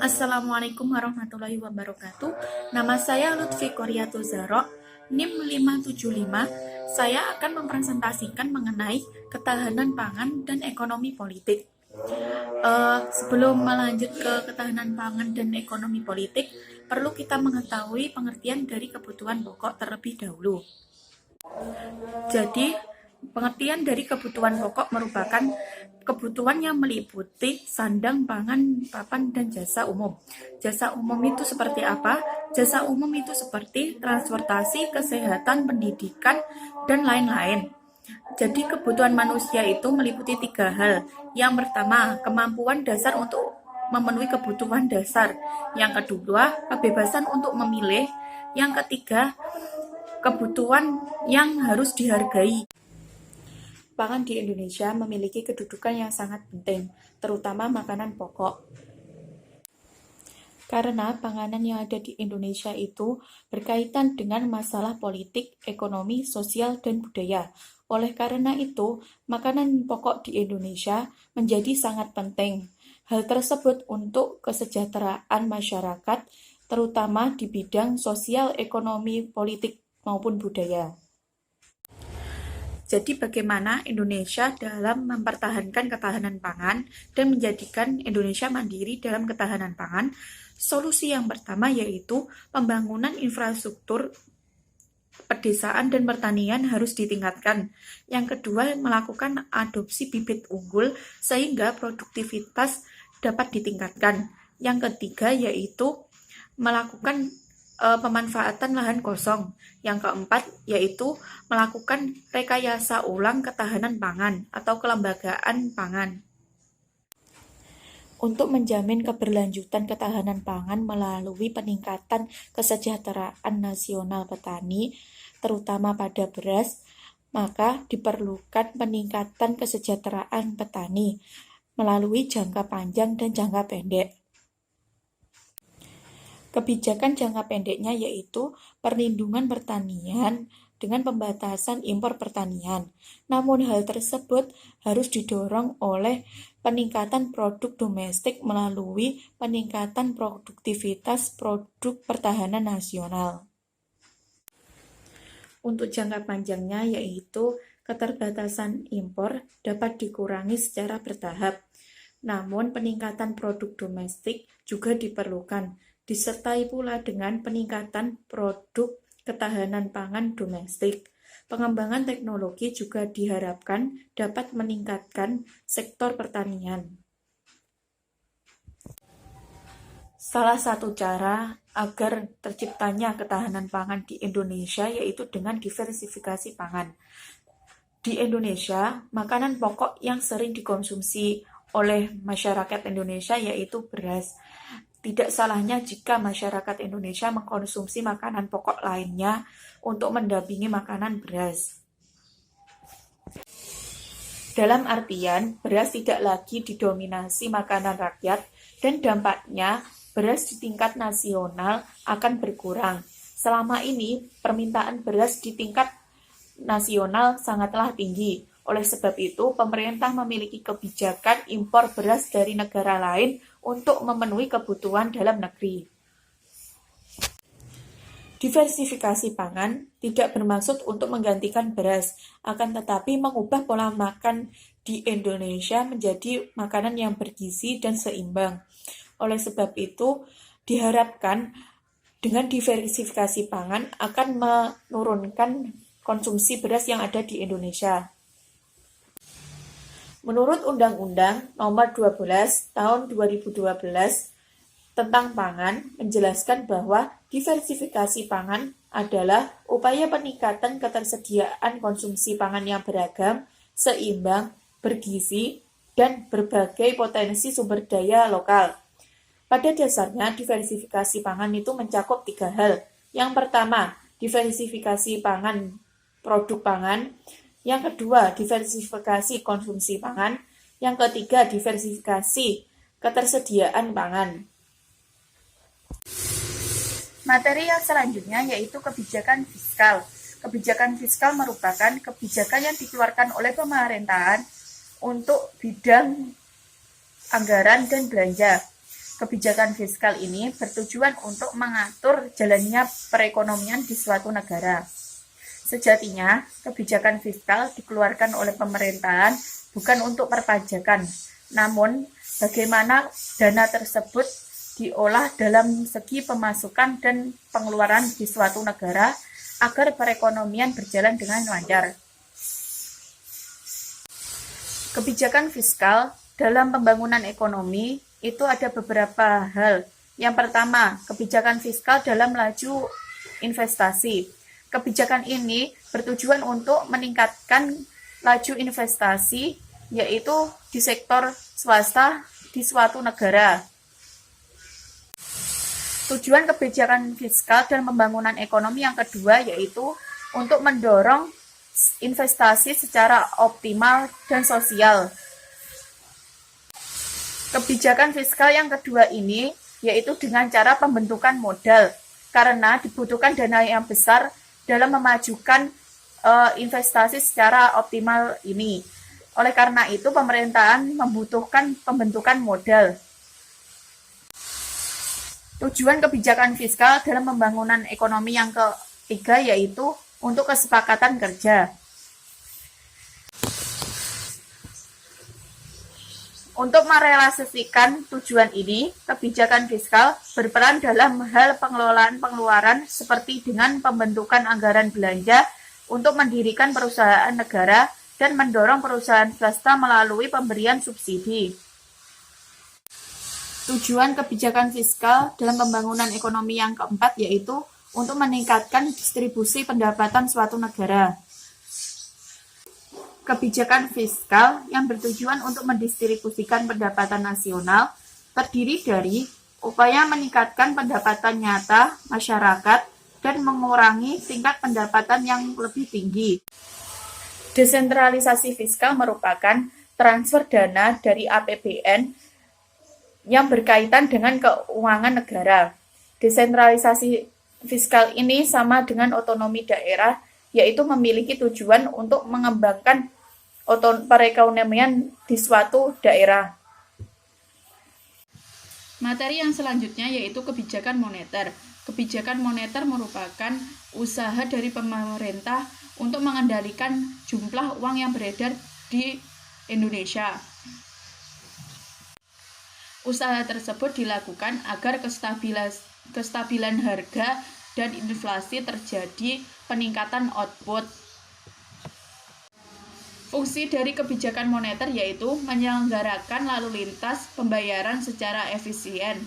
Assalamualaikum warahmatullahi wabarakatuh. Nama saya Lutfi Koriatul Zahro, NIM 575. Saya akan mempresentasikan mengenai ketahanan pangan dan ekonomi politik. Sebelum melanjut ke ketahanan pangan dan ekonomi politik, perlu kita mengetahui pengertian dari kebutuhan pokok terlebih dahulu. Jadi, pengertian dari kebutuhan pokok merupakan kebutuhan yang meliputi sandang, pangan, papan, dan jasa umum. Jasa umum itu seperti apa? Jasa umum itu seperti transportasi, kesehatan, pendidikan, dan lain-lain. Jadi kebutuhan manusia itu meliputi 3 hal. Yang pertama, kemampuan dasar untuk memenuhi kebutuhan dasar. Yang kedua, kebebasan untuk memilih. Yang ketiga, kebutuhan yang harus dihargai. Pangan di Indonesia memiliki kedudukan yang sangat penting, terutama makanan pokok. Karena panganan yang ada di Indonesia itu berkaitan dengan masalah politik, ekonomi, sosial, dan budaya. Oleh karena itu, makanan pokok di Indonesia menjadi sangat penting. Hal tersebut untuk kesejahteraan masyarakat, terutama di bidang sosial, ekonomi, politik, maupun budaya. Jadi bagaimana Indonesia dalam mempertahankan ketahanan pangan dan menjadikan Indonesia mandiri dalam ketahanan pangan? Solusi yang pertama yaitu pembangunan infrastruktur pedesaan dan pertanian harus ditingkatkan. Yang kedua, melakukan adopsi bibit unggul sehingga produktivitas dapat ditingkatkan. Yang ketiga yaitu melakukan pemanfaatan lahan kosong. Yang keempat yaitu melakukan rekayasa ulang ketahanan pangan atau kelembagaan pangan. Untuk menjamin keberlanjutan ketahanan pangan melalui peningkatan kesejahteraan nasional petani, terutama pada beras, maka diperlukan peningkatan kesejahteraan petani melalui jangka panjang dan jangka pendek. Kebijakan jangka pendeknya yaitu perlindungan pertanian dengan pembatasan impor pertanian. Namun hal tersebut harus didorong oleh peningkatan produk domestik melalui peningkatan produktivitas produk pertahanan nasional. Untuk jangka panjangnya yaitu keterbatasan impor dapat dikurangi secara bertahap. Namun peningkatan produk domestik juga diperlukan, disertai pula dengan peningkatan produk ketahanan pangan domestik. Pengembangan teknologi juga diharapkan dapat meningkatkan sektor pertanian. Salah satu cara agar terciptanya ketahanan pangan di Indonesia yaitu dengan diversifikasi pangan. Di Indonesia, makanan pokok yang sering dikonsumsi oleh masyarakat Indonesia yaitu beras. Tidak salahnya jika masyarakat Indonesia mengkonsumsi makanan pokok lainnya untuk mendampingi makanan beras. Dalam artian, beras tidak lagi didominasi makanan rakyat dan dampaknya beras di tingkat nasional akan berkurang. Selama ini, permintaan beras di tingkat nasional sangatlah tinggi. Oleh sebab itu, pemerintah memiliki kebijakan impor beras dari negara lain untuk memenuhi kebutuhan dalam negeri. Diversifikasi pangan tidak bermaksud untuk menggantikan beras, akan tetapi mengubah pola makan di Indonesia menjadi makanan yang bergizi dan seimbang. Oleh sebab itu, diharapkan dengan diversifikasi pangan akan menurunkan konsumsi beras yang ada di Indonesia. Menurut Undang-Undang Nomor 12 Tahun 2012 tentang pangan menjelaskan bahwa diversifikasi pangan adalah upaya peningkatan ketersediaan konsumsi pangan yang beragam, seimbang, bergizi, dan berbagai potensi sumber daya lokal. Pada dasarnya, diversifikasi pangan itu mencakup 3 hal. Yang pertama, diversifikasi pangan, produk pangan. Yang kedua, diversifikasi konsumsi pangan. Yang ketiga, diversifikasi ketersediaan pangan. Materi yang selanjutnya yaitu kebijakan fiskal. Kebijakan fiskal merupakan kebijakan yang dikeluarkan oleh pemerintahan untuk bidang anggaran dan belanja. kebijakan fiskal ini bertujuan untuk mengatur jalannya perekonomian di suatu negara. Sejatinya, kebijakan fiskal dikeluarkan oleh pemerintahan bukan untuk perpajakan, namun bagaimana dana tersebut diolah dalam segi pemasukan dan pengeluaran di suatu negara agar perekonomian berjalan dengan lancar. Kebijakan fiskal dalam pembangunan ekonomi itu ada beberapa hal. Yang pertama, kebijakan fiskal dalam laju investasi. Kebijakan ini bertujuan untuk meningkatkan laju investasi, yaitu di sektor swasta di suatu negara. Tujuan kebijakan fiskal dan pembangunan ekonomi yang kedua yaitu untuk mendorong investasi secara optimal dan sosial. Kebijakan fiskal yang kedua ini yaitu dengan cara pembentukan modal, karena dibutuhkan dana yang besar dalam memajukan investasi secara optimal ini. Oleh karena itu, pemerintahan membutuhkan pembentukan modal. Tujuan kebijakan fiskal dalam pembangunan ekonomi yang ketiga yaitu untuk kesepakatan kerja. Untuk merealisasikan tujuan ini, kebijakan fiskal berperan dalam hal pengelolaan pengeluaran seperti dengan pembentukan anggaran belanja untuk mendirikan perusahaan negara dan mendorong perusahaan swasta melalui pemberian subsidi. Tujuan kebijakan fiskal dalam pembangunan ekonomi yang keempat yaitu untuk meningkatkan distribusi pendapatan suatu negara. Kebijakan fiskal yang bertujuan untuk mendistribusikan pendapatan nasional terdiri dari upaya meningkatkan pendapatan nyata masyarakat dan mengurangi tingkat pendapatan yang lebih tinggi. Desentralisasi fiskal merupakan transfer dana dari APBN yang berkaitan dengan keuangan negara. Desentralisasi fiskal ini sama dengan otonomi daerah, yaitu memiliki tujuan untuk mengembangkan perekonomian di suatu daerah. Materi yang selanjutnya yaitu kebijakan moneter. Kebijakan moneter merupakan usaha dari pemerintah untuk mengendalikan jumlah uang yang beredar di Indonesia. Usaha tersebut dilakukan agar kestabilan harga dan inflasi terjadi peningkatan output. Fungsi dari kebijakan moneter yaitu menyelenggarakan lalu lintas pembayaran secara efisien.